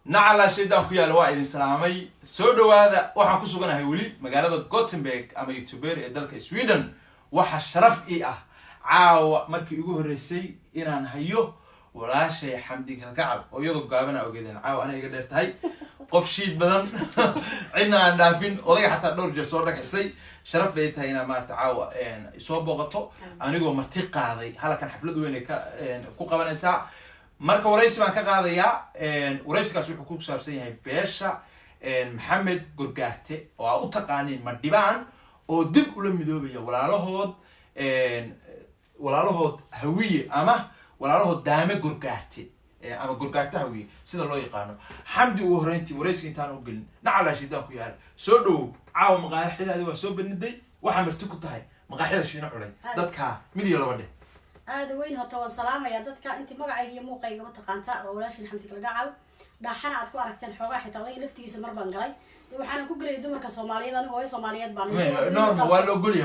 nacala shaydan ku yaala waa idin salaamay soo dhawaada waxaan ku suganahay weli magaalada Gothenburg ama YouTuber ee dalka Sweden waxa sharaf ii ah caawa markii ugu horeysay inaan hayo walaashay Xamdi Kalgacal oo iyadoo gaabana ogeedeen caawa aniga dheer tahay qof shiid badan cidna aan dhaafin odayga xataa dhowr jeer soo dhaxisay sharaf bay tahay inaan maarta caawa soo booqato anigoo marti qaaday halkan xaflad weyn ay ku qabanaysaa marka waraysi baan ka qaadayaa waraysigaas wuxuu ku saabsan yahay beesha maxamed gurgaarte oo u taqaaniin madhibaan oo dib ula midoobaya walaalahood hawiye ama walaalahood daame gurgaarte ama gurgaarte hawiye sida loo yaqaano xamdi ugu horeyntii waraysiga intaan u gelin nacala shidaan ku yaala soo dhow caawa maqaaxidaadi waa soo baniday waxaa marti ku tahay maqaaxida shiina culay dadka mid iyo laba dheh هذا وين هو طوال سلامة يا دتك أنت مقعد يموقع يقبل تقانتا ولاش الحمد لله قاعد دحنا أتكو أركتين حواء حتى الله يلفتي يسمر بنجري وحنا كوجل يدوم كصومالية أنا هو صوماليات بانو نعم ولا قولي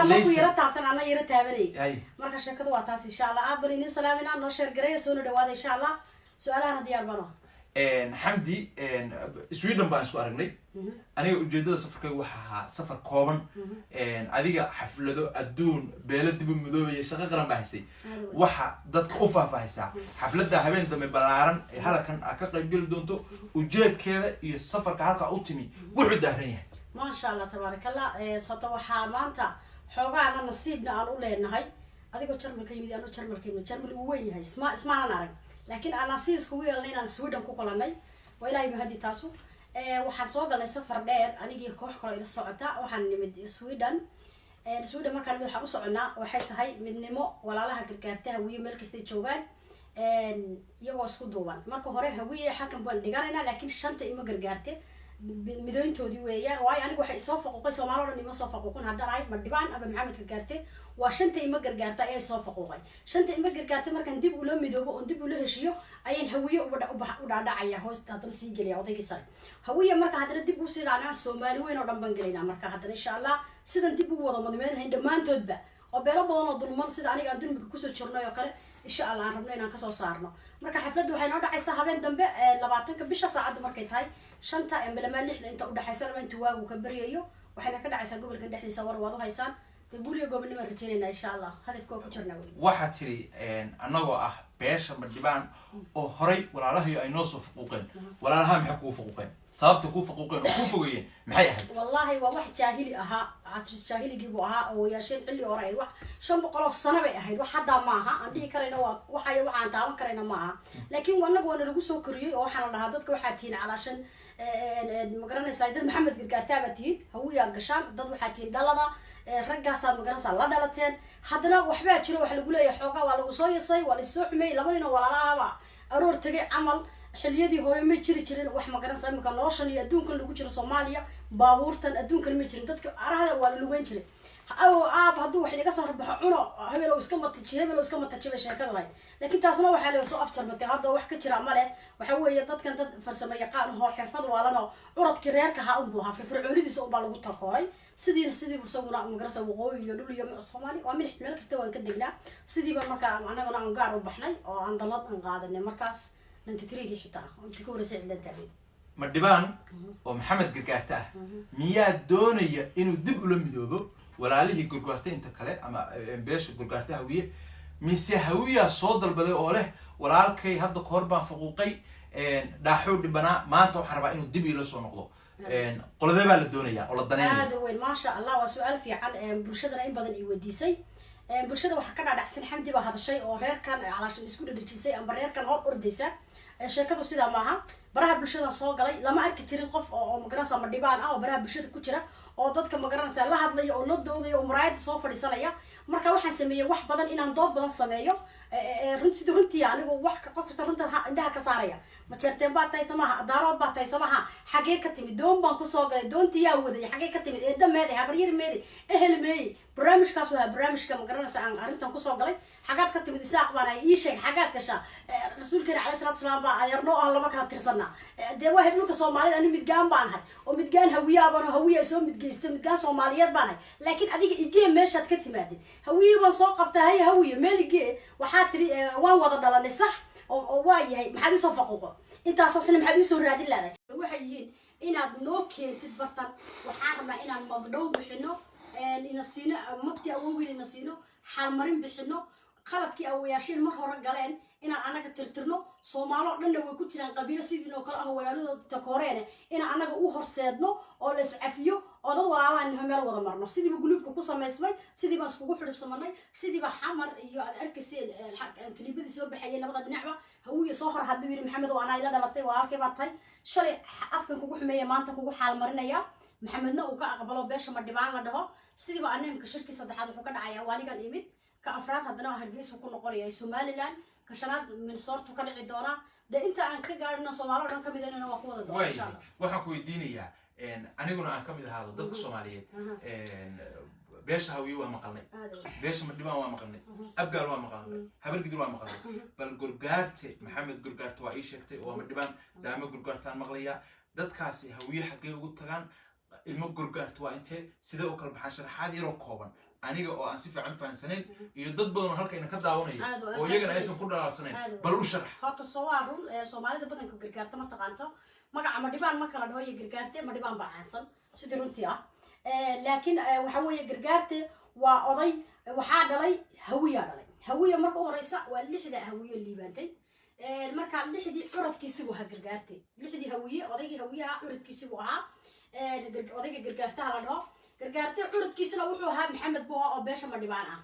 ليس يرتب تنا أنا يرتب لي مركز شكله واتاس إن شاء الله عبرين السلامنا نشر جري سونو دواد إن شاء الله سؤالنا ديار بنا حمدي سويدن بان سو aragnay aniga ujeedada safarkay waxa safar kooban adiga xaflado adduun beelad dib midoobay shaqo qaran baahisay waxa dadka u faahfaahaysa xaflada habeen dambe balaaran ee halkan ka qayb gali doonto ujeedkeeda iyo safarka halka u timi wuxuu daaran yahay ma sha Allah tabarakallah sato waxa maanta xoogaana nasiibna aan u leenahay adigoo jarmalka yimid aanu jarmal uu weyn yahay ismaana arag لكن أنا سيب سكوي لين أنا سويدن كوكلاني وإلى يوم هذه تاسو وحن صوّد لنا سفر دير أنا جي كوح كلا إلى الصعدة وحن من سويدن السويدن ما كان بيحقق صعدنا وحيث هاي من نمو ولا لها كركاتها ويا ملك استيجوان يواسكو دوان مركو هره هوية حكم بون دجالنا لكن الشنطة إما كركاتة مدين تودي ويا واي أنا وحي صوف قوقي سومالو لأني ما صوف قوقون هذا رايد مردبان أبى محمد كركاتة وشنطة إما كركاتة أي صوف قوقي شنطة إما كركاتة مركن دب ولا مدوب وندب ولا هشيو أين هوية ودا عيا هوست هذا السيجل يا وده كسر هوية مركن هذا دب وصير على الصومال وين ورم بنجلينا مركن هذا إن شاء الله سيدنا دب وضم مدمن هندمان تودع وبيرا بدنا ظلمان سيد أنا قاعدين بكوسر شرنا يقال إن شاء الله ربنا كسر صارنا مركن حفلة وحين ودا عيسى هبين دم لبعتك بيش ساعد مركن هاي شنطة إن بلا مالح أنت ودا حيسر من تواجه وكبريو وحنا كده عيسى قبل كده حدي صور وضو هيسان تقول يا قبل ما رجعنا إن شاء الله هذا في كوكو شرنا ولي واحد تري أنا بيش مدبان أو هري ولا له أي نص فقوقين ولا لها محكو فقوقين صابت كوف فقوقين وكوفوين محي أحد والله وواحد جاهلي عصر جاهلي جيبوها أو يا شيء اللي وراي واحد شن بقول السنة بأحد واحد معها عندي كرينا وحي وعن تعاون كرينا معها لكن وانا لقوا سكري أو حنا هذا كواحدين علشان مقرن سيد محمد قرقاتابتين هو يا قشان ضد وحدين دلنا رجعنا مقرنس الله دلتين حدنا وحبات شنو وحلقوا يا حوجا ولا وصايا صي ولا السحمي لمننا ولا لا أرور تجي عمل حليدي هو ما تشري وح مقرنس أما كان راشن يدون كل لوجر صوماليا بابورتن أدون كل ما تشري تذكر هذا ولا لوين تشري أو هادو وحنا قصر بحعنا هم لو اسكمت تشري لو اسكمت تشري شيء كذا لكن تصنع وحلا يسوق أفشل متهاد وحكي تشري عمله وحوي يضد كان ضد فرسمة يقان هو حفظ ولا نو عرض كرير كهأمبوها في فرعوني دي سوق بالو تقاري سيدي بسوونا مقرسة وقوي يدل يوم الصومالي ومن احتمال كستوى كدقنا سيدي بالمكان أنا قلنا نقار وبحني أو عند الله نقاد إن مركز لن تتريجي حتى أنت كور سعيد لن تعبين مدبان ومحمد قرقارته مياد دونية إنه دب ولا مدوبه ولا عليه قرقارته أنت كله أما بيش قرقارته هوية ميسي هوية صوت البدء أوله ولا على هذا قربان فقوقي داحود بنا ما أنتوا حربا إنه دب يلصق نقطه قل ذا بالدنيا ولا الدنيا هذا وين ما شاء الله وسؤال في عن برشدنا إن بدن يوديسي برشدنا وحكنا على حسين حمدي بهذا الشيء ورير كان علشان يسكون الجنسية أم برير كان هو أرديسة شركة وسيدة معها برها برشدنا صاق علي لما أركي ترين قف أو مقرنة مردبان أو برها برشدة كتيرة أو ضد كمقرنة سلا هذا أو نض أو مرايد صوفر رسالة مركا واحد سميه واحد بدن إن نضب بدن سميه runtii anigu wax ka qof kasta runta indhaha ka saaraya ma jeerteen baa tay samaha daarood baa tay samaha xagee ka timid doon baan ku soo galay doontii yaa waday xagee ka timid eedda meeday habaryar meeday ehel meeday barnaamijkaas waa barnaamijka ma garanaysa aan arintan ku soo galay xagaad ka timid isaaq baan ay ii sheeg xagaad gasha rasuulkeena calayhi salaatu wasalaam baa ayarno ah lama kala tirsanaa dee waa hebluka Soomaalida anu midgaan baan ahay oo midgaan hawiyaabana hawiya soo midgeystay midgaan Soomaaliyeed baan ahay laakiin adiga igee meeshaad ka timaadid hawiya baan soo qabtay hawiya meel igee waxaa tiri waan wada dhalanay sax oo waa yahay maxaa soo faquuqo intaasoo sano maxaad ii soo raadin lahaday waxay yihiin inaad noo keentid bartan waxaan rabnaa inaan magdhow bixino ina siino mabti awowin ina siino xalmarin bixino qaladkii awayaasheen mar hore galeen inaan anaga tirtirno Soomaalo dhanna way ku jiraan qabiilo sidoo kale ah walaalada takooreen inaan anaga u horseedno oo la iscafiyo oo dad walaalaan meel wada marno sidiiba guluubka ku sameysmay sidiiba iskugu xidhibsamanay sidiiba xamar iyo aad arkiseen klibadii soo baxayay labada dhinacba hawiye soo hor haduu yiri maxamed oo ana ila dhalatay waa halkay baatay shalay afkan kugu xumeeyay maanta kugu xaal marinaya maxamedna uu ka aqbalo beesha ma dhibaan la dhaho sidiiba aneemka shirki saddexaad wuxuu ka dhacayaa waanigan imid ka afraad hadana Hargeysa ku noqonaya Somaliland ka shanaad Minnesota ka dhici doona de inta aan ka gaarno Soomaaliya dhan kamid ah waa ku wada doona insha Allah waxaan ku weydiinayaa aniguna aan kamid ahaado dadka Soomaaliyeed beesha hawiye waa maqalnay beesha ma dhibaan waa maqalnay abgaal waa maqalnay habar gidir waa maqalnay bal gurgaarte maxamed gurgaarte waa ii sheegtay waa ma dhibaan daama gurgaartaan maqlaya dadkaasi hawiye xagee ugu tagaan ilmo gurgaarte waa intee sidee u kala baxaan sharaxaad yar oo kooban aniga oo aan si fiican fahansanayn iyo dad badan oo halka ina ka daawanaya oo iyagana aysan ku dhalaalsanayn bal u sharax horta Soomaarun Soomaalida badanka gurgaarta ma taqaanto magaca ma dhibaan ma kala dhaho iyo gurgaarte ma dhibaan baa caansan sidii runtii ah laakiin waxa weeye gurgaarte waa oday waxa dhalay hawiya marka horeysa waa lixda hawiye liibantay marka lixdii curadkiisu waa gurgaarte lixdii hawiye odaygii hawiyaha curadkiisu waa odayga gurgaartaha la dhaho gurgaarte curadkiisuna wuxuu ahaa maxamed boo oo beesha ma dhibaan ah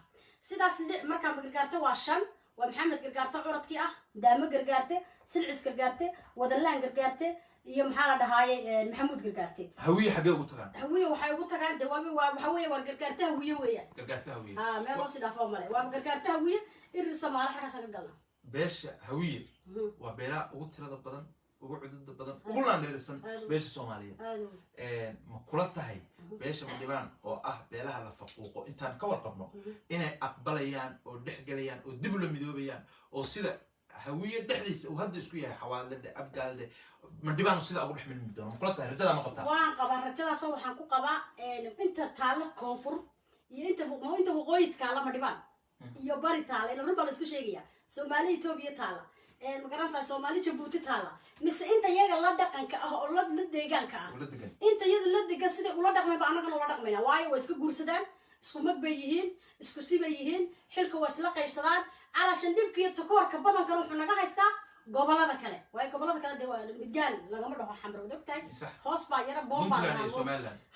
sidaas marka gurgaarte waa shan waa maxamed gurgaarte curadkii ah daama gurgaarte silcis gurgaarte wadalaan gurgaarte iyo maxaa la dhahaayay maxamuud gurgaarte hawiye xagee ugu tagaan hawiye waxay ugu tagaan dawaabi waxa weeye war gurgaarte hawiye weeyaan gurgaarte hawiye meel loo sidaafo male waa gurgaarte hawiye irir Soomaali xaga saga galna beesha hawiye waa beela ugu tirada badan ugu cudud badan ugu laandheersan beesha Soomaaliyeed ma kula tahay beesha ma dhibaan oo ah beelaha la faquuqo intaan ka warqabno inay aqbalayaan oo dhexgalayaan oo dib loo midoobayaan oo sida hawiye dhexdiisa uu hadda isku yahay xawaalada abgaalde ma dhibaan sida ugu dhexmin midoono ma kula tahay rajada ma qabtaa waan qabaa rajadaas waxaan ku qabaa inta taalo koonfur iyo inta waqooyidka la ma dhibaan iyo bari taalo in bal isku sheegaya Soomaaliya Itoobiya taalo magaranaysa Soomaali Jabuuti taala mise inta iyaga la dhaqanka ah oo la deegaanka ah inta iyada la degan sida ula dhaqmay ba anaga la dhaqmayna waayo way isku guursadaan isku magbay yihiin isku sibay yihiin xilka waa isla qaybsadaan calaashan dhibkiyo takoorka badan kale wuxuu naga haystaa gobolada kale way gobolada kale de waa midgaan lagama dhaho xamro ogtahay hoos baa yara bomba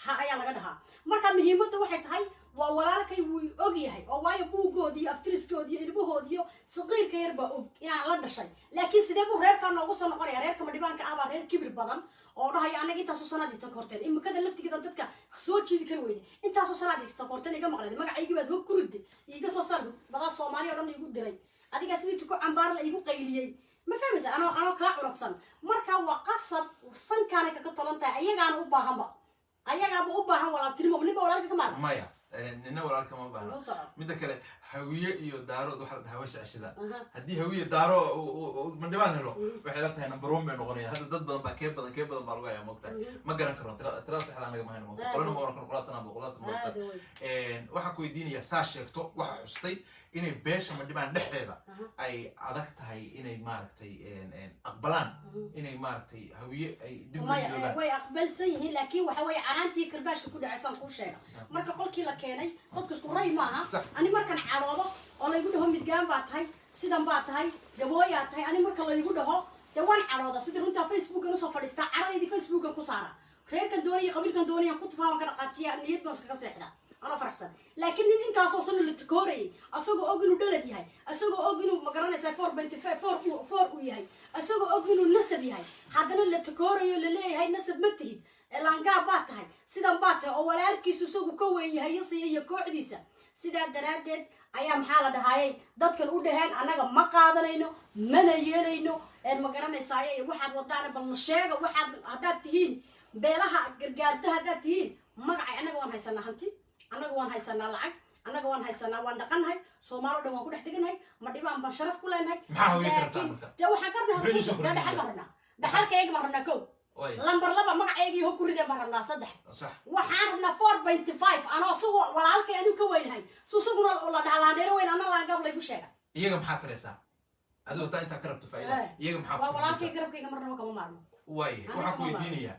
ha ayaa laga dhahaa marka muhiimaddu waxay tahay waa walaalkay wuu og yahay oo waayo buugoodii iyo aftiriskoodii iyo ilmahoodii iyo saqiirka yar baa og inaan la dhashay laakiin sidee buu reerka noogu soo noqonaya reerka ma dhibaanka ah baa reer kibir badan oo dhahaya anaga intaasoo sanadii takoorteen imikada laftigeeda dadka soo jiidi kar weyne intaasoo sanadii takoorteen iga maqleed magacaygii baad hog ku ridday iiga soo saar badaa Soomaaliya oo dhan igu diray adiga sidii tuko cambaar la igu qayliyay ma fahmaysa anoo ka curadsan marka waa qasab sankaana ka talanta ayagaana u baahan walaaltinimo ninba walaalka ka maarna maya nina walaalka ma baahna midda kale hawiye iyo daarood waxa la dhahaa way sacshada haddii hawiye daaro ma dhibaan helo waxay la tahay number 1 bay noqonayaan hadda dad badan baa kee badan baa lagu hayaa moogtahay ma garan karo tirada saxda anaga ma hayno moogtahay qolana ma oran qolaatana waxaan ku weydiinayaa saa sheegto waxa xustay inay beesha ma dhibaan dhexdeeda ay adag tahay inay maaragtay aqbalaan inay maaragtay hawiye ay dib u joogaan way aqbalsan yihiin laakiin waxa way caraantii karbaashka ku dhacaysan ku sheega marka qolkii la keenay dadku isku ray maaha ani markan xaroodo oo la igu dhaho midgaan baa tahay sidan baa tahay gabooyaa tahay ani marka la igu dhaho de waan carooda sidii runta Facebook-an usoo fadhiistaa caradaydi Facebook-an ku saara reerkan doonaya qabiilkan doonaya ku tufaan ka dhaqaajiya niyad baan iskaga seexda أنا فرحسن لكن أنت أصلاً اللي تكوري أسوق أجنو دلدي هاي أسوق أجنو مقارنة ساي فور بنت فور وياي أسوق أجنو النسب هاي حدنا اللي تكوري اللي ليه هاي نسب متهي العنقاء بات هاي سيدا بات أول أركيس وسوق كوي هاي يصير يكوعديسة سيدا درادد أيام حالة هاي ضد كل أود هان أنا ما قادرينه من يلينه المقارنة ساي واحد وضعنا بالنشاق واحد هذا تهين بيلها قرقارته هذا تهين مقعي أنا قوان هاي سنة هنتي أنا قوان هاي سنة لعق أنا قوان هاي سنة وان دقن هاي سومالو دم وكل حد هاي ما ديما ما شرف كلنا هاي ما هو يكرر لو حكرنا ده حل مرنا ده حل كيج مرنا كو لمبر لبا مقعي هو كل ده مرنا صدق صح وحارنا 4.5 أنا سو ولا كي أنا كوين هاي سو سو ولا ده على دير وين أنا لا قبل يقول شيء يجمع حترسا adoo taa inta karabto faa'iido iyaga maxaa waa walaalkay garabkayga marnaba kama maarmo واي waxaan ku weydiinayaa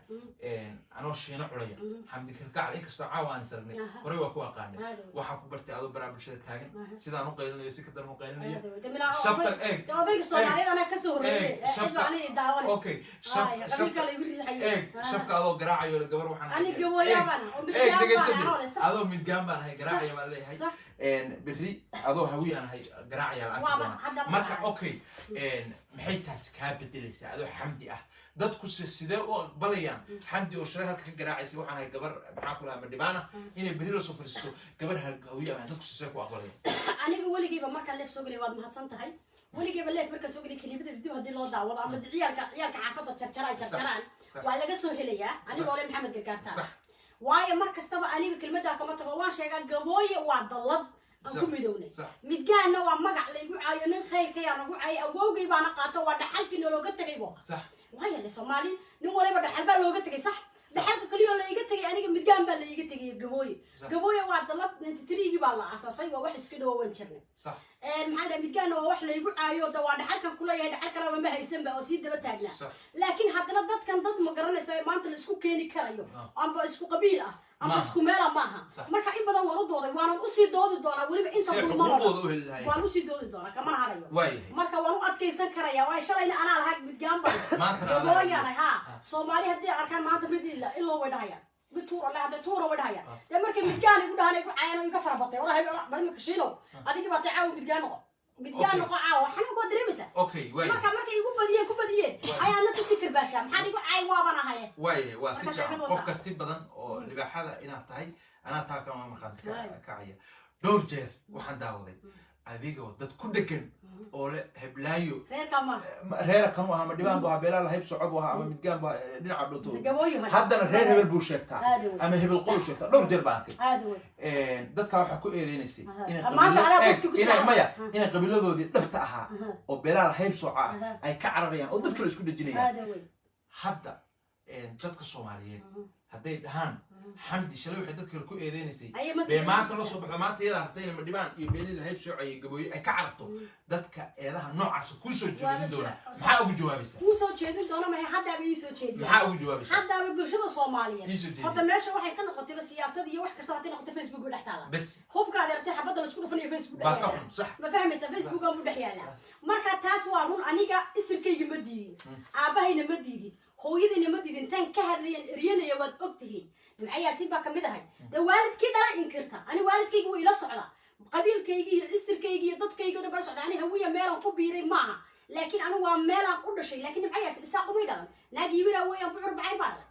anoo shiina culaya xamdi kalgacal inkastoo caawa aan sarnay horay waa ku aqaanay waxaa ku bartay adoo baraa bulshada taagan sidaan u qaylinayo si ka daran u qaylinaya shafta eeg odayga Soomaaliyeed ana ka soo horeeyay cidba ani daawan okay shafka adoo garaacayo gabar waxaan ani gabooyabana oo mid adoo mid gaambaan hay garaacaya baan leeyahay berri adoo hawi aan hay garaacaya marka okay maxay taas ka bedelaysaa adoo xamdi ah dadku sidee u aqbalayaan xamdi oo shalay halka ka garaacaysa waxaan hay gabar maxaa ku lahaa madhibaana inay berri la soo fariisto gabar hawiya ah dadku sidee ku aqbalayaan aniga weligiiba marka leef soo galay waad mahadsan tahay weligiiba leef marka soo galay kaliibada dib hadii loo daawado ama ciyaalka xaafada jarjaraan waa laga soo helayaa aniga ole maxamed gargaarta waayo mar kastaba aniga kelmadda kama tago waan sheegaa gabooye waa dalad aan ku midownay midgaana waa magac la igu caayo nin khayrka yaa nagu caayay awowgay baana qaato waa dhaxalkii looga tagaybo waayo le Soomaali nin waliba dhaxal baa looga tagay sax dhaxalka kaliya la iga tagay aniga midgaan baa la iga tagay gabooye waa dalad 93 baa la aasasay waa wax iska dhawaan jirnay sax maxaa la midgaan waa wax la igu caayo waa dhaxalkan kula yahay dhaxal kale ma haysan ba oo si daba taagnaa laakiin haddana dadkan dad ma garanaysa maanta la isku keeni karayo amba isku qabiil ah ama isku meel maaha marka in badan waan u dooday waan u sii doodi doonaa waliba inta dulmada waan u sii doodi doonaa kama harayo marka waan u adkeysan karaya waa shalayna ana lahayd midgaan baa gabooyana ha Soomaali hadii arkaan maanta mid ilaa way dhahayaan بتورة لا هذا تورة ولا هيا لما كان متجاني يقول هذا يقول عينه يكفر بطي والله هي بل مكشيلو هذيك بتعاون متجانو قاعة وحنا نقول دريمسة أوكي واي مركب يقول بديه أنا تسكر باشا محد يقول عين وابنا هاي واي واسيشة قف كتير بدن أو اللي بحدا إنا تاي أنا تاك ما مخاطر كعية دور جير وحن داودي هذيك ودت كل كن أو هبلايو رير كانوا هم ديوان بوها بلا لا هيب صعبوها أما متجان بوها نلعب لطو حتى الرير هبل بوشكتا أما هبل قول شكتا دور جير بانك دت كانوا حكوا إيه دينسي إن قبيلة ذو دي دفتها أو بلا لا هيب صعبة أي كعربيان أو دت كل إسكود الجنيه حتى دت كالصوماليين هدي هان حمدي شلو حدتك الكو ايدينسي بماanta la soo baxdo maanta iyada hartay ma dhibaan iyo beelil hayb soo ay gabooy ay ka carabto dadka eedaha noocaas ku soo jeedin doona maxaa ugu jawaabaysaa ku soo jeedin doona ma hadda ay soo jeedin maxaa ugu jawaabaysaa hadda ay bulshada Soomaaliyeed hadda meesha waxay ka noqotay siyaasad iyo wax kasta hadii noqotay Facebook u dhaxtaala bas hubka adeertay xabada la isku dhufanayo Facebook ba ka xun sax ma fahmaysa Facebook aan u dhaxyaala marka taas waa run aniga isirkayga ma diidin aabahayna ma diidin hooyadayna ma diidin tan ka hadlayeen riyanaya waad ogtihiin معايا سيبا كمدة هاي ده والد كده لا إنكرتها أنا والد كيجي وإلى صعدة قبيل كيجي استر كيجي ضد كيجي وده برصعدة أنا هوية مالا كبيرة معها لكن أنا ومالا كل شيء لكن معايا ساقو ميدا ناجي ولا ويا بعر بعير بارا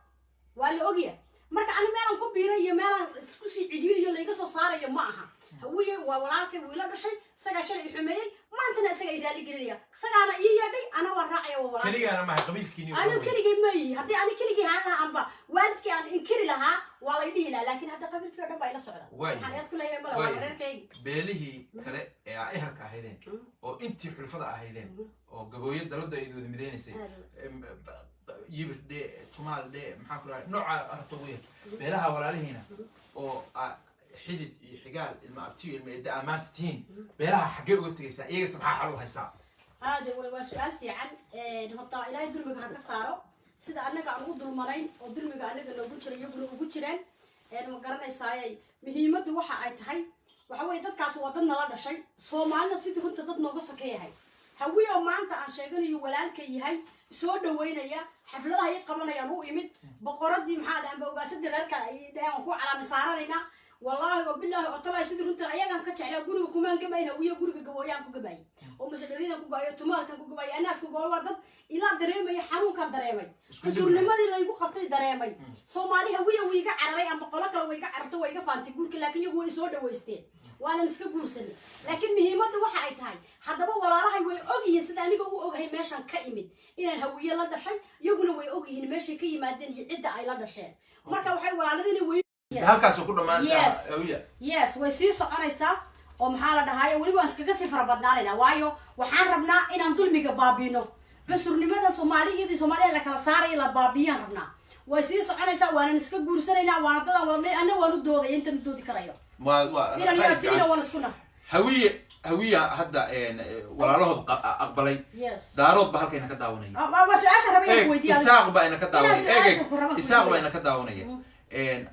ولا أجيه مرك أنا مالا كبيرة يا مالا كوسي عديل يلا يقص صار يا معها هوية ولكن ولا شيء سجى شيء حماية ما أنت نسجى إذا اللي قرية سجى أنا يدي أنا والراعي ولا كلي أنا مع قبيل كيني أنا كلي مي هدي أنا كلي هذا عم والد كان إنكر لها ولا يدي لها لكن هذا قبيل كذا بقى إلى صعدة حاجات كلها هي ملا ولا كي بيله كذا إيهر كهيدين أو أنت حرفة هيدين أو قبوية دلود يدود مدينة سي يبرد ده تمال ده محاكرة نوع أرطوية بيلها ولا له هنا أو حدد حجال المعبتي الميدة أمانة تين بيلها حقيقة قلت جيسا إيه سبحان الله هيسا هذا هو سؤال في عن نحطه إلى الدول بكرة صاروا سيدا أنا قاعد الملاين والدول بكرة أنا قلنا وجود شري يقولوا وجود شرين مقارنة إسرائيل مهمة وحى عتهاي وحوي ضد كاس وضمنا لا شيء صومالنا سيد رنت ضدنا قصة كي هاي هوي أو ما أنت عن شيء يولال كي هاي سود وين يا حفلة هاي قمنا يا مو يمد بقرد دي محادا بوجاسد غير كا ده هو على مسار لنا والله وبالله وطلع سيد رنت أيام كان كشعل جوري كمان جباين هوي جوري كجوايان كجباين ومسدرين كجوايا تمال كان كجوايا الناس كجوايا ضد إلى دريمة يحرون كان دريمة كسر لماذا لا يبغى قبض دريمة سومالي هوي ويجا عربي أم بقولك لو ويجا عرتو ويجا فانتي جورك لكن يقول سود ويستين وأنا نسكب جورسني لكن مهمة واحد هاي حدا ما ولا راح يقول أوجي سداني جو أوجي ماشان كائمد إن الهوية لا دشين يقولوا ويأوجي هن ماشي كي مادين عدة عيلا دشين مركب وحي ولا ذي وي هالكاس كله ما يس ويسيس أريسا ومحاله ده هاي ولي بس كجسي فربنا لنا وايو وحربنا إن نطول ميجا بابينو بس رنيمة الصومالي يدي صومالي لك الصاري إلى بابيان ربنا ويسيس أريسا وأنا نسكب جورسنا وانا طلع والله أنا ولد دوضي أنت ندودي كرايو ما إلى اللي أتبينا ونسكنا hawiya hadda walaalahood aqbalay daarood ba halkayna ka daawanaya isaaq ba ina ka daawanaya isaaq ba ina ka daawanaya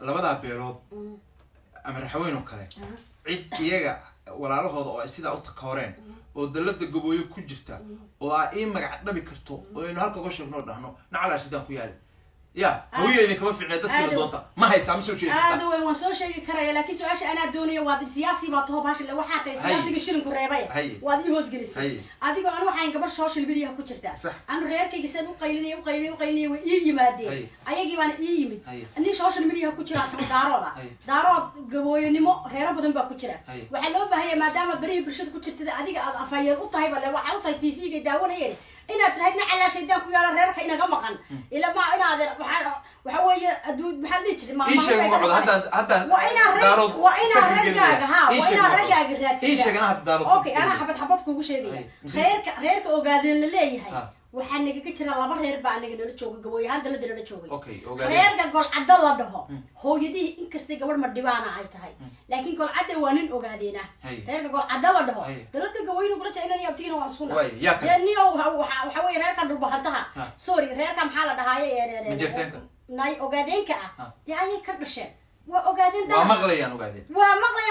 labada beelood ama raxweyn oo kale cid iyaga walaalahooda oo sida u takooreen oo dalada gabooyo ku jirta oo ay magac dhabi karto oo inuu halka uga sheegno dhahno nacala sidaan ku yaal يا هوية إذا كمان في عدد كل دوطة ما هي سامس وشيء هذا وين وصل شيء كريه لكن سؤال أنا دوني وادي سياسي بطه باش اللي واحد سياسي قشرن كريه وادي هوس جلس هذه أنا وحين قبل شاش اللي بديه كتشرته أنا رير كي جسد وقيلني وإيجي مادي أيجي من إيجي أني شاش اللي بديه كتشرته دارات جوي نمو رير بدن بكتشره وحلو بهي ما دام بري برشة كتشرته هذه أفاير وطهي ولا واحد طهي تيفي جداون هي إنا ترهدنا على شيء داك ويا رير كإنا جمقن إلا ما إنا هذا وحوي أدود محليش ما إيش المقعد هذا وإنا رجع الراتب إيش أنا هتدارو أوكي أنا حبتكم وش هذي غيرك وقاعدين ليه هاي وحنا كتير لما غير بقى نقدر نشوف جوي هذا اللي نقدر نشوفه أوكي غير قال عبد الله ده هو يدي إنك استيقظ ما ديوانا هاي تهاي لكن قال عبد وانين وقاعدينه غير قال عبد الله ده دلوقتي جوي نقول لك إنني أبتينا وانسونا يعني هو حوي غير كان ربحتها سوري غير كم حالة ده هاي ناي وقاعدين كأ يعني كرشين وقاعدين ده ومغليان وقاعدين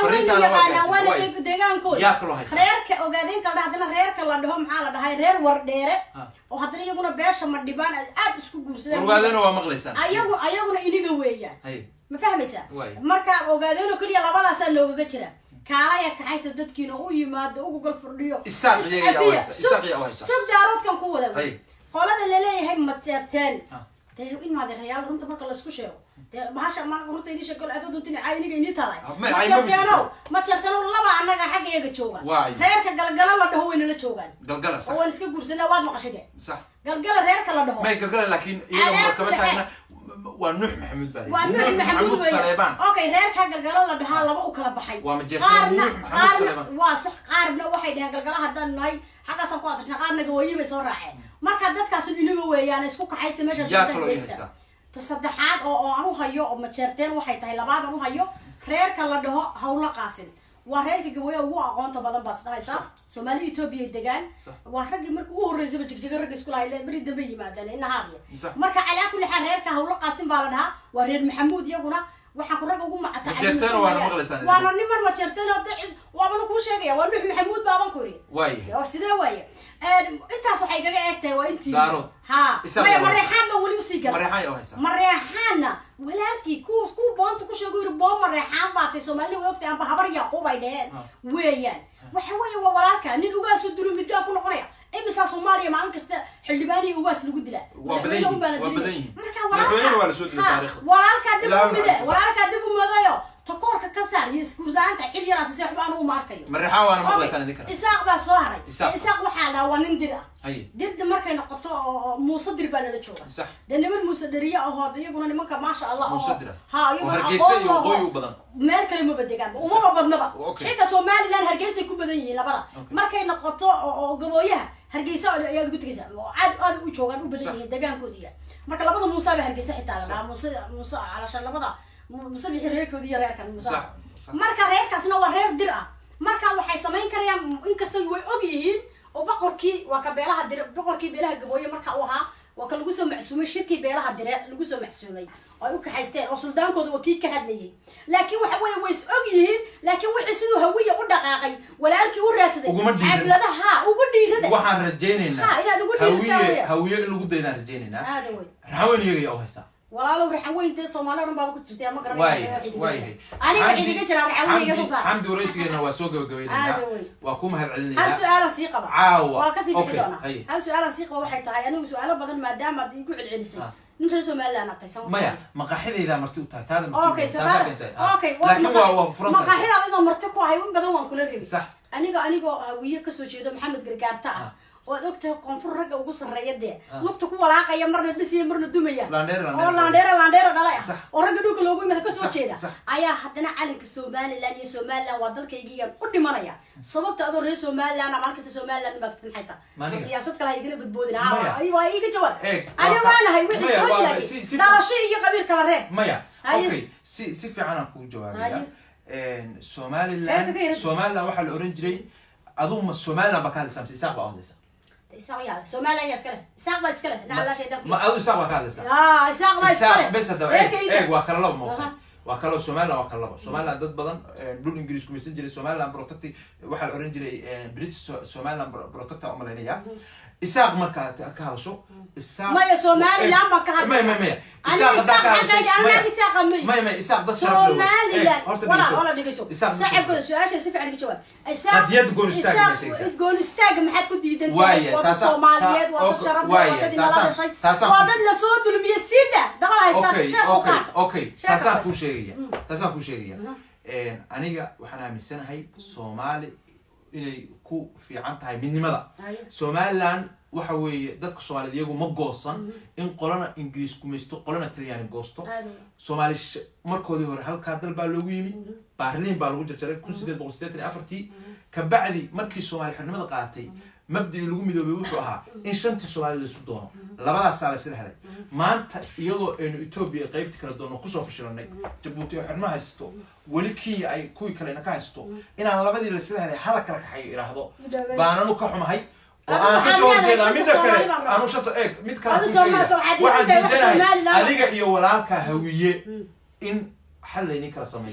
وين يقعنا وانا ديجان كود ريرك وقاعدين كده عندنا ريرك الله دهم حالة ده هاي رير ورديرة وحضري يقولنا بيش ما ديبان أبسكو جورسين وقاعدين ومغليسان أيوة إني جوية ما فاهم سا مركب وقاعدين وكل يلا بلا سنة وبكتير كايا كحيس تدكينه ويماد وجوجل فرديو إساقية سب دارات كم قوة ده قالت اللي ليه هي متجتين ده إن ما ده ريال رنت مركب لسكوشيو ما هاش ما قلت إني شكل أدو تني عيني جيني تلاي ما تشتغلوا الله عنك حاجة يجي تشوفه غيرك قال الله ده هو اللي تشوفه قال صح هو نسكت جورسنا واد مقشده صح قال غيرك الله ده هو ما قال لكن إذا مركبتها هنا ونوح محمود بالي ونوح محمود سليمان أوكي غيرك قال الله ده هلا بقى وكلا بحي قارنا واصح قارنا واحد قال هذا الناي حاجة سقطت عشان قارنا جويه بس راعي مركب ده كاسو بينه جويه أنا سكوك حيست ماشى ده تصدحات أو أنو هيو أو مشرتين واحد تهي لبعض أنو هيو خير كلا ده هولا قاسم وهريك جويه هو أقانت بدن بس ده صح سومالي إثيوبيا دجان وهريك مركو رئيس بتشجع رئيس كل هاي بريد بيجي معدن إن هذه مركا على كل حال هيك هولا قاسم بالنها وريد محمود يقولنا وحكوا رجعوا مع تعليم وانا نمر مشرتين وابن كل شيء ونروح محمود بابن كوري واي يا سيدا واي أنت صحيح جاك وأنت دارو ها ما مريحان ولي وسيجا مريحان أو هسا مريحان ولكن كوس بانت كوش يقول بام مريحان بعد سومالي وقت أنا بحبر يعقوب عيدان ويان وحوي ووراك نلقى سدرو متجا كنا قرية إمسا سوماليا ما أنك حلباني وواس لقود لا وبدين ولا سود التاريخ وراك دبوا مضايا تكورك كسر يسكوزان تحيل يرى تسيح بانو ماركيو مريحان وأنا مغلى سنة ذكر إساق بصهري إساق وحالة ونندرة أي درت مركي نقطة مصدر بنا لشوفه صح لأن من مصدرية أو هذا يقولون إنك ما شاء الله مصدرة ها وهرجيسة يوقي وبدن مال كلمة بدكان وما بدنا بقى حتى سومالي لان هرجيسة يكون بدني لا بقى مركي نقطة جبويها هرجيسة يا قلت كذا عاد وشوغان وبدني دكان كودية مركي لبضة موسى هرجيسة حتى على موسى علشان لبضة موسى بيحرق كودية رأيكان موسى مركي رأيك أصلا ورير درع مركي وحي سمين كريم إنك استوي أجيين وبقركي وكبيرها در بقركي بيلها جبوية مركا وها وكالجوسو معسومة شركي بيلها در الجوسو معسومة أيوك حيستين أصل دان كود وكيل كهدني لكن وحوي ويس أجيه لكن وحسدوا هوية ودقاقي ولا أركي وراسده حفلة ها وقولي كده وحن رجينا ها إلى تقولي هوية اللي قدينا رجينا هذا وين رحوين يجي أو هسا ولا لو رحوين ده صومالي رم بابك ترتيا ما قرب واي أنا بعيد كجرا رحوين يجي صار حمد ورئيسي إنه وسوق وجوينا وأقوم هالعلني هل سؤال سيقة عاوة وكسي بحدنا هل سؤال سيقة وحيد هاي أنا سؤال بدل ما دام يقول العلسي نرسم لا نقيسه مايا مقاحدة إذا مرتوب هذا أوكي لكن هو فرنسا مقاحدة إذا مرتوب هاي وين بدون وان كل ريم صح أنيقو ويا كسوة شيء محمد قرقارتا وأدوكته كونفور رجع وقص الرياض ده لقطة كوا لاقة يا مرة بسي مرة دمية لانديرا دلايا ورجع دوك لوجو مثل كسوة شيء ده أيا حتى على السومال لأن السومال وضل كيجي قدي مريا صببت أدور السومال أنا ما كنت السومال لأن ما كنت محيطة السياسة كلها يقلب بتبودنا أيوة يجي جوال أنا وانا هاي وحدي توجه ده شيء يقبل كلا ريب مايا أوكي سي في عنا كون جوابية somaliland waxaa la oran jiray aduma somaliland baa ka hadlaysaa mise isaaq baa hadlaysaa isaaq yaa somaliland yaa iskale isaaq baa iskale nacala shaydan ma adu isaaq baa ka hadlaysaa isaaq baa iskale bes hadaba waa kala laba mooqay waa kala somaliland waa kala laba somaliland dad badan dhul ingiriis kumaysan jiray somaliland protected waxaa la oran jiray british somaliland protector umaleynaya isaaq markaa ka hadasho isaaq maya somaliland ma ka hadasho maya isaaq isaaq isaaq dad somaliland wala dhigayso shacabka su'aasha si fiican ka jawaab isaaq goon istaag maxaad ku diidan tahay wada Soomaaliyeed wada sharaf wada dinalaashay wada la soo dulmiye sida daqal haysta sheekh okay taasaan ku sheegaya aniga waxaan aaminsanahay Soomaali inay ku fiican tahay midnimada somaliland waxa weeye dadka Soomaaliyeed iyagu ma goosan in qolana Ingiriis gumaysto qolana Talyaani goosto Soomaali markoodii hore halka dal baa loogu yimi Berlin baa lagu jarjaray 1884 ka bacdi markii Soomaali xornimada qaadatay mabdii lagu midoobay wuxuu ahaa in shantii Soomaali la isu doono labadaas saal isla helay maanta iyadoo aynu Ethiopia qaybta kala doono ku soo fashilanay Djibouti oo xornimo haysto wali kii ay kuwii kale ka haysto inaan labadii la isla helay hala kala kaxayo iraahdo baananu ka xumahay وأنا كسر جدا متذكر أنا شط إيه متذكر واحد جدا هذيك يولانك هوية إن حل ينكر سمين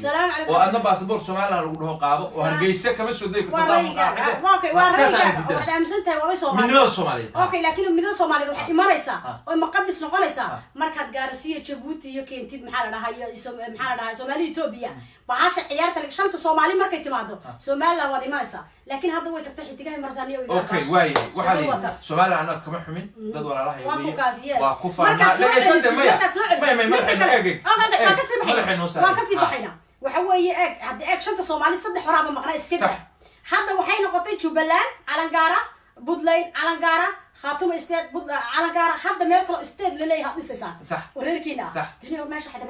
وأنا باسبور سومالي أقوله قابو وهرجيسة كمان سودي كنت أوكي واحد أمسنته والله سومالي من الصومالي أوكي لكن من الصومالي وحي ماليسا ومقدس نقوليسا مركز جارسية جيبوتي يمكن تيد محلنا هاي محلنا سومالي إثيوبيا بعاش عيارك لك شنطة صومالي مركز تمادو سومالي وادي ماليسا لكن هذا هو تفتح اتجاه مرسانية أوكي واي وحالي سومالي أنا كمان حمين ده ولا راح يقولي وكوفا ما كسي بحينا وحوي عبد شنطة صومالي صدق حرام مقنع اسكت هذا وحين قطعي جبلان على نجارة بدلين على نجارة خاتم استاد على نجارة حتى ما يأكل استاد للي هذا نسيسان صح وريكينا صح هنا ماشي حتى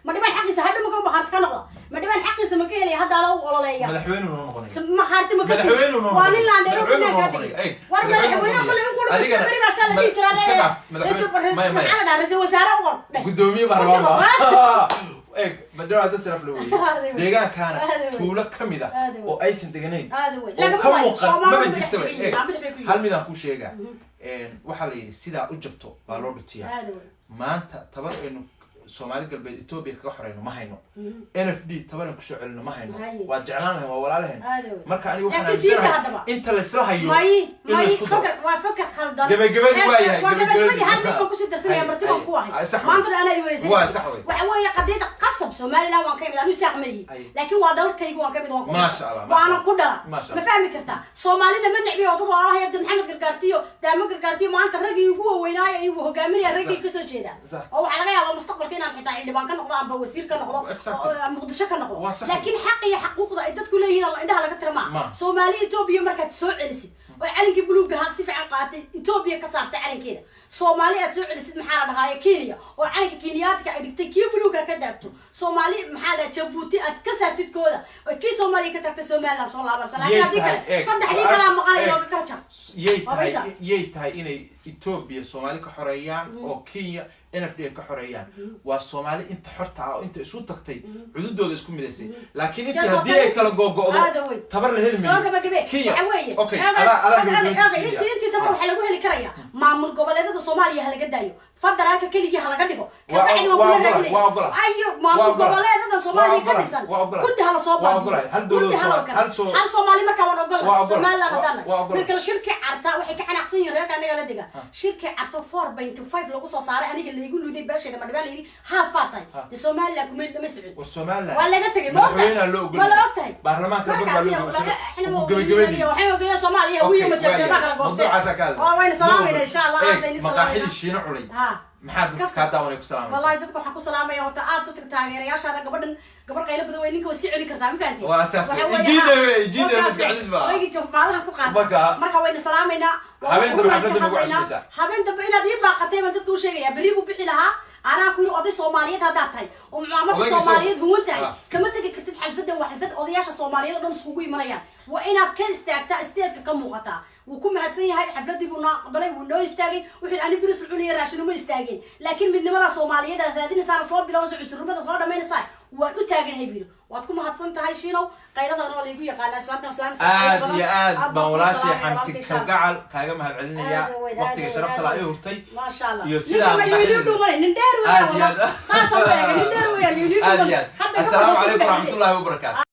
ما دي حقي هذا ما كان بحرت كنقة ما دي حقي سمكيه اللي هذا لو ولا ليا ملحوين ونقني ما حرت ما كنت وأنا اللي عندي ربنا كذي وأنا ملحوين كل يوم كل بس كبري بس أنا بيجرا ليه على دار رزق وسارة ور قدومي برا إيه بدو هذا سرف لوي ديجان كان طولة كميدا أو أي سنتجنين أو كم وقت ما بنجيبته إيه هل ميدا كوش يجا وحلي سيدا أجبته بالورتيا ما أنت تبر إنه Soomaali galbeed Ethiopia ka xoreyno ma hayno NFD taban ku soo celino ma hayno waa jeclaanahay waa walaalahayn marka anigu waxaan aaminsanahay inta la isla hayo waa fakar khaldan gabagabadii waa yahay gabagabadii hal mid ku sii darsanaya martiban ku ahay maanta ana ay wareysay waxa weeye qadiyada qasab Soomaaliland waan ka mid anu saaqmay laakiin waa dalkaygu waan ka mid waan ku ma sha Allah waana ku dhala ma fahmi kartaa Soomaalida ma nacbi oo dad walaalaha yabda Maxamed Gargaartiyo daamo Gargaartiyo maanta ragii ugu weynaayo iyagu hogaaminaya ragii ka soo jeeda oo waxa laga yaabaa mustaqbalka inaan xitaa xildhibaan ka noqdo amba wasiir ka noqdo muqdisho ka noqdo laakiin xaqiiqa xaquuqda ay dadku leeyihiin indhaha laga tirmaa Soomaali Ethiopia markaad soo celisid oo calanki buluuga ha si fiican qaatay Ethiopia ka saartay calankeeda Soomaali aad soo celisid maxaa la dhahaa Kenya oo calanka Kenyaadka ay dhigtay kii buluuga ka daagto Soomaali maxaa la Djibouti aad ka saartid kooda oo kii Soomaali ka tagtay Soomaaliland soo laaban salaam adiga saddexdii kala maqan oo ka karcha yey tahay inay Ethiopia Soomaali ka xoreeyaan oo Kenya NFD ka xoreeyaan waa Soomaali inta xorta ah oo inta isu tagtay cududooda isku midaysay laakiin inta hadii ay kala go'go'do tabar la heli Kenya okay inta tabar waxa lagu heli karaya maamul goboleedada Soomaaliya halaga daayo federaalka kaliya halaga dhigo kabacdi waa raadinay ayo maamul goboleedada Soomaaliya ka dhisan kunta hala soo baaqo hal Soomaali marka waan ogol Soomaaliland hadana midka shirka carta waxay ka xanaaqsan yihiin reerka aniga la diga shirka carta 4.5 lagu soo saaray aniga leeyahay luuday beeshayda ma dhibaan leeyahay haaf faatay de Soomaaliland kuma dhama socod Soomaaliland wala laga tagay wala ogtahay baarlamaanka baa loo gabagabadii waxay ogayeen Soomaaliya wiiyo ma jirtay ma kala goostay oo wayna salaamayna insha Allah aadayna maqaaxid shiina culay maxaad dadka ka daawanay ku salaamay wallahi dadku waxa ku salaamay oo aad dadka taageerayaashaada gabar qaylo badan way ninka wasi celi kartaa ma fahantii waa saas jiida mas'aadid ba way joofaalaha ku qaad marka wayna salaamayna habeen dambe inaad ii baaqatay ma dadku sheegaya bari buu bixi lahaa أنا أقول أضي صوماليات هذا تاي ومعاملة الصوماليات هو تاي كم تجي كتب حلفة وحلفة أضياش الصوماليات دون سكوي مريان وإن كان استعتا استعت كم مقطع وكم هتسني هاي حفلتي في نقبله ونويس تاجي وحين أنا بريس العليا راشين وما يستاجين لكن من نمرة صومالية ده هذين صار صوب بلا وسع عسر ده صار ما ينصح وأتاجن هاي بيرو واتكم هتصنت هاي شيلو قيلة أنا اللي يقول قال سلامتنا وسلام يا بولاشي حمتك شجع كاجا ما هالعلنا يا وقتك شرفت لا يهرتي ما شاء الله يسلم السلام عليكم ورحمة الله وبركاته